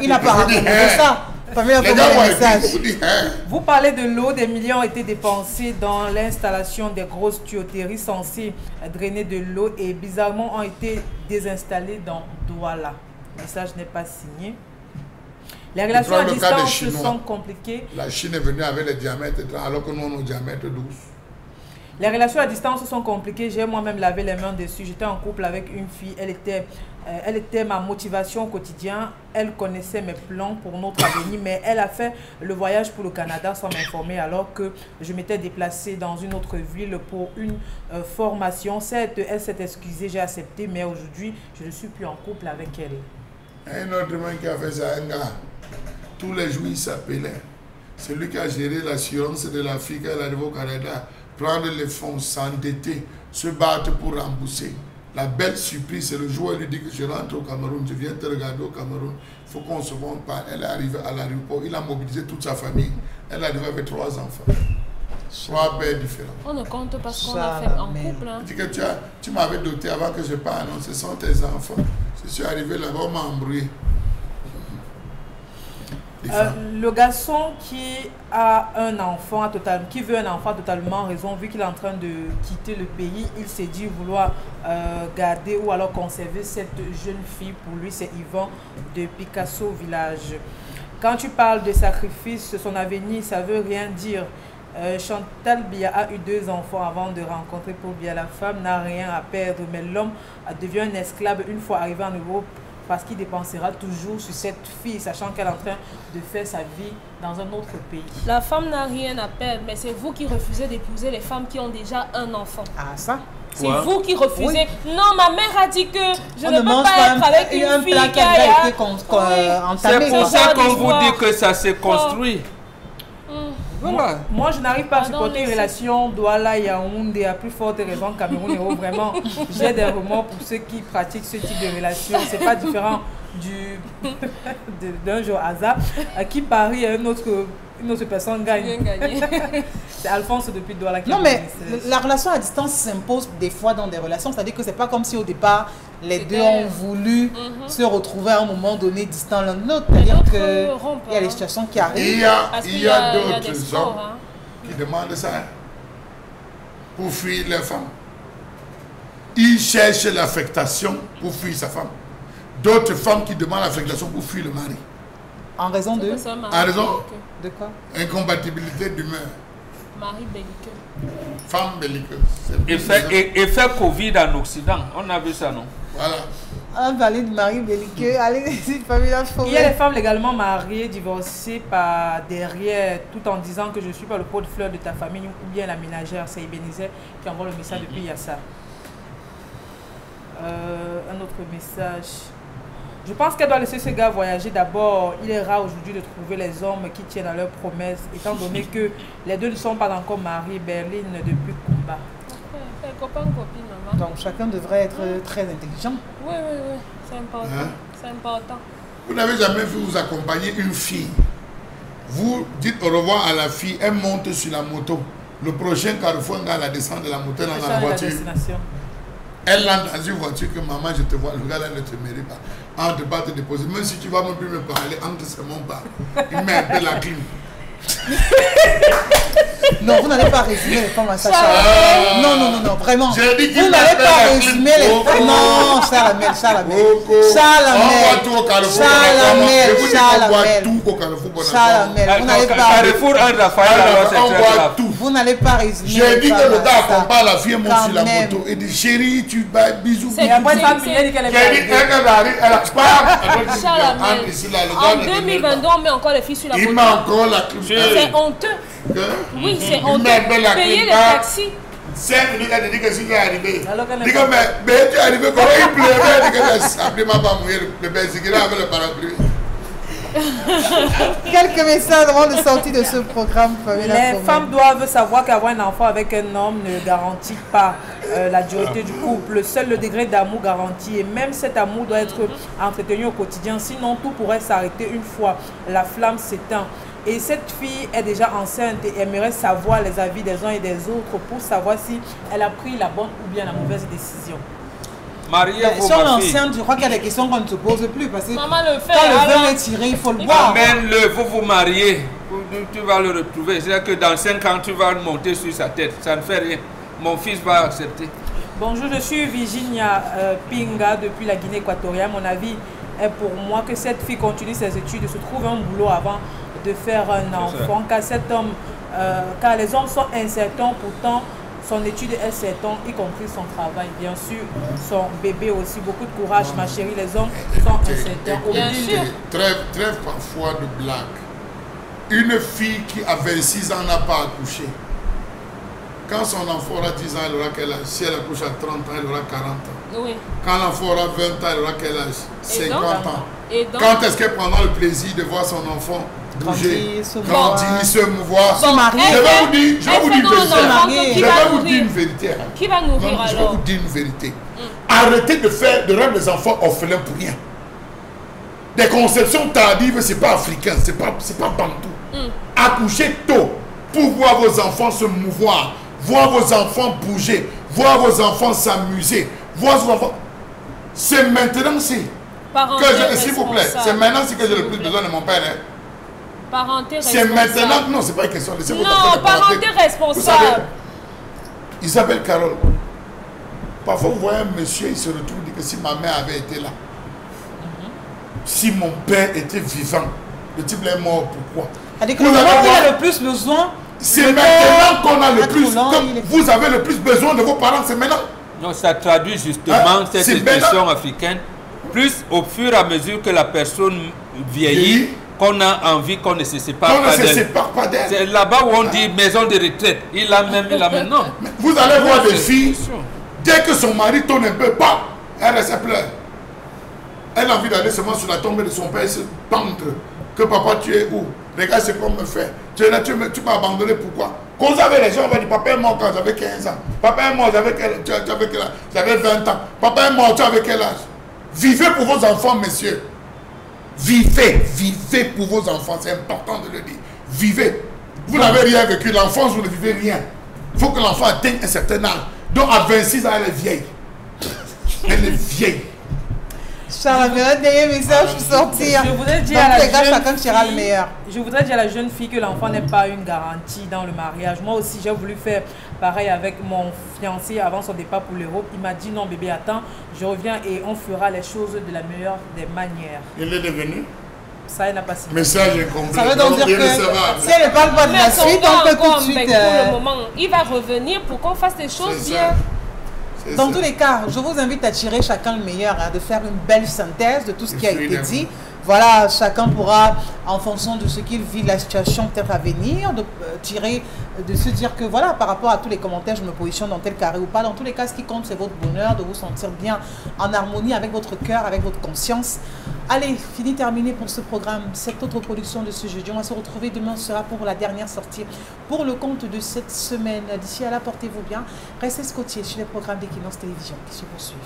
Il n'a pas raconté ça. Pamela, Les combien gars, de moi, messages? je vous dis, hein. Vous parlez de l'eau, des millions ont été dépensés dans l'installation des grosses tuyauteries censées drainer de l'eau et bizarrement ont été désinstallées dans Douala. Le message n'est pas signé. Les relations à distance sont compliquées. La Chine est venue avec les diamètres alors que nous, on a un diamètre 12. Les relations à distance sont compliquées. J'ai moi-même lavé les mains dessus. J'étais en couple avec une fille. Elle était ma motivation au quotidien. Elle connaissait mes plans pour notre avenir, mais elle a fait le voyage pour le Canada sans m'informer alors que je m'étais déplacée dans une autre ville pour une formation. Elle s'est excusée, j'ai accepté, mais aujourd'hui, je ne suis plus en couple avec elle. Un autre man qui a fait ça, un gars, tous les jours il s'appelait. C'est lui qui a géré l'assurance de la fille qui est arrivée au Canada. Prendre les fonds, s'endetter, se battre pour rembourser. La belle surprise, c'est le jour où elle lui dit que je rentre au Cameroun, je viens te regarder au Cameroun, il faut qu'on se monte pas. Elle est arrivée à l'aéroport, il a mobilisé toute sa famille. Elle est arrivée avec 3 enfants. 3 pères différents. On ne compte pas ce qu'on a fait en couple. Hein. Tu dis que tu m'avais doté avant que je parte, non, ce sont tes enfants. Je suis arrivé là-bas, on m'a embrouillé. Le garçon qui a un enfant qui veut un enfant totalement raison, vu qu'il est en train de quitter le pays, il s'est dit vouloir garder ou alors conserver cette jeune fille. Pour lui, c'est Yvan de Picasso Village. Quand tu parles de sacrifice, son avenir, ça veut rien dire. Chantal Biya a eu 2 enfants avant de rencontrer Paul Biya. La femme n'a rien à perdre, mais l'homme devient un esclave une fois arrivé en Europe, parce qu'il dépensera toujours sur cette fille, sachant qu'elle est en train de faire sa vie dans un autre pays. La femme n'a rien à perdre, mais c'est vous qui refusez d'épouser les femmes qui ont déjà un enfant. Ah, ça? C'est vous qui refusez. Oui. Non, ma mère a dit que je ne peux pas être avec une fille qui a été entamée. C'est pour ça qu'on vous dit que ça s'est construit. Voilà. Moi, je n'arrive pas à supporter une relation Douala-Yaoundé, à plus forte raison Cameroun. Vraiment, j'ai des remords pour ceux qui pratiquent ce type de relation. C'est pas différent d'un jour hasard qui parie à une autre personne gagne. C'est Alphonse depuis Douala qui Non, mais la relation à distance s'impose des fois dans des relations. C'est-à-dire que c'est pas comme si au départ, les deux ont voulu se retrouver à un moment donné distant l'un de l'autre. C'est-à-dire qu'il y a des situations qui arrivent. Il y a d'autres hommes qui demandent ça pour fuir leur femme. Ils cherchent l'affectation pour fuir sa femme. D'autres femmes qui demandent l'affectation pour fuir le mari. En raison de? En raison de quoi? Incompatibilité d'humeur. Mari belliqueux. Femme belliqueuse. Effet Covid en Occident, on a vu ça, non? Voilà. Un valet de mari belliqueux, allez, c'est pas bien. Il y a des femmes légalement mariées, divorcées par derrière, tout en disant que je ne suis pas le pot de fleurs de ta famille ou bien la ménagère. C'est Ebenezer qui envoie le message depuis Yassa. Un autre message. Je pense qu'elle doit laisser ce gars voyager d'abord. Il est rare aujourd'hui de trouver les hommes qui tiennent à leurs promesses, étant donné que les deux ne sont pas encore mariés. Berlin depuis Kumba. Copain, copine, maman. Donc chacun devrait être très intelligent. Oui, c'est important. C'est important. Vous n'avez jamais vu vous accompagner une fille. Vous dites au revoir à la fille, elle monte sur la moto. Le prochain carrefour, elle descend de la moto dans la voiture. Elle entre dans une voiture que maman, je te vois, le gars là ne te mérite pas. Entre pas te déposer. Même si tu vas même plus me parler, entre c'est mon pas. Il met un peu la clim. Non, vous n'allez pas résumer les femmes à ça. Non, vraiment. J'ai dit vous n'allez pas résumer les femmes. Non, Salamel. Vous n'allez pas. Carrefour, Vous n'allez pas résumer. J'ai dit que le gars accompagne la fille monte sur la moto et dit chérie, tu vas bisous. Et après, ça a dit qu'elle est en 2022, on met encore les filles sur la moto. Il met encore la clim. C'est honteux. Oui, c'est honteux. Payer les taxis. 5 minutes, elle dit que si tu es arrivé. Dit que mais tu es arrivé quand il pleuvait. Elle dit que c'est absolument pas mouillé. Le Belgique là avec le parapluie. Quelques messages avant de sortir de ce programme. Les femmes doivent savoir qu'avoir un enfant avec un homme ne garantit pas la dureté du couple. Seul le degré d'amour garantit. Et même cet amour doit être entretenu au quotidien. Sinon, tout pourrait s'arrêter une fois la flamme s'éteint. Et cette fille est déjà enceinte et aimerait savoir les avis des uns et des autres pour savoir si elle a pris la bonne ou bien la mauvaise décision. Si on est enceinte, je crois qu'il y a des questions qu'on ne se pose plus. Parce que maman le fait, quand le vin est tiré, il faut le boire. Amène-le, vous marier. Tu vas le retrouver. C'est-à-dire que dans 5 ans, tu vas monter sur sa tête. Ça ne fait rien. Mon fils va accepter. Bonjour, je suis Virginia Pinga depuis la Guinée équatoriale. Mon avis est pour moi que cette fille continue ses études, se trouve un boulot avant de faire un enfant, car les hommes sont incertains, pourtant son étude est certaine, y compris son travail, bien sûr, son bébé aussi. Beaucoup de courage, ma chérie, les hommes sont incertains. Bien sûr. Trêve parfois de blague. Une fille qui a 26 ans n'a pas accouché. Quand son enfant aura 10 ans, elle aura quel âge? Si elle accouche à 30 ans, elle aura 40 ans. Oui. Quand l'enfant aura 20 ans, elle aura quel âge? 50 ans. Et donc, quand est-ce qu'elle prendra le plaisir de voir son enfant bouger, se grandir, se mouvoir. Se marier. Je vais vous dire, je vais vous dire une vérité. Qui va nourrir alors? Je vais vous dire une vérité. Arrêtez de rendre les enfants orphelins pour rien. Des conceptions tardives, c'est pas africain, c'est pas bantou. Accouchez tôt pour voir vos enfants se mouvoir, voir vos enfants bouger, voir vos enfants s'amuser, voir vos enfants. C'est maintenant que s'il vous plaît, c'est maintenant que j'ai le plus besoin de mon père. Hein. Parenté responsable. C'est maintenant, non, c'est pas une question. Non, parenté responsable. Isabelle Carole, parfois vous voyez un monsieur, il se retrouve, il dit que si ma mère avait été là, si mon père était vivant, le type est mort, pourquoi? Vous avez le plus besoin. C'est maintenant qu'on a le plus. Vous avez le plus besoin de vos parents, c'est maintenant. Non, ça traduit justement cette expression africaine. Plus au fur et à mesure que la personne vieillit, qu'on a envie qu'on ne se sépare pas d'elle. C'est là-bas où on dit maison de retraite. Il a même non. Vous allez voir des filles, dès que son mari tourne un peu, pas, elle reste pleure. Elle a envie d'aller seulement sur la tombe de son père et se pendre. Que papa, tu es où? Regarde ce qu'on me fait. Tu m'as abandonné, pourquoi? Quand vous avez les gens, on va dire papa est mort quand j'avais 15 ans. Papa est mort, j'avais 20 ans. Papa est mort, tu avais quel âge? Vivez pour vos enfants, messieurs. Vivez pour vos enfants, c'est important de le dire. Vivez. Vous n'avez rien vécu, l'enfance, vous ne vivez rien. Il faut que l'enfant atteigne un certain âge. Donc à 26 ans, elle est vieille. Elle est vieille. Charles, le dernier message pour sortir. Je voudrais dire je voudrais dire à la jeune fille que l'enfant n'est pas une garantie dans le mariage. Moi aussi, j'ai voulu faire pareil avec mon fiancé avant son départ pour l'Europe. Il m'a dit non bébé, attends, je reviens et on fera les choses de la meilleure des manières. Il est devenu? Ça, elle n'a pas signé. Message incomplet. Ça veut donc dire que si elle ne parle pas de la suite, on peut tout de suite... Pour le moment, il va revenir pour qu'on fasse des choses bien. Dans tous les cas, je vous invite à tirer chacun le meilleur, hein, de faire une belle synthèse de tout ce qui a été dit. Voilà, chacun pourra, en fonction de ce qu'il vit, la situation peut-être à venir, de tirer, de se dire que voilà, par rapport à tous les commentaires, je me positionne dans tel carré ou pas. Dans tous les cas, ce qui compte, c'est votre bonheur, de vous sentir bien en harmonie avec votre cœur, avec votre conscience. Allez, fini, terminé pour ce programme, cette autre production de ce jeudi. On va se retrouver demain, ce sera pour la dernière sortie, pour le compte de cette semaine. D'ici là, portez-vous bien. Restez scotchés sur les programmes d'Equinox Télévision qui se poursuivent.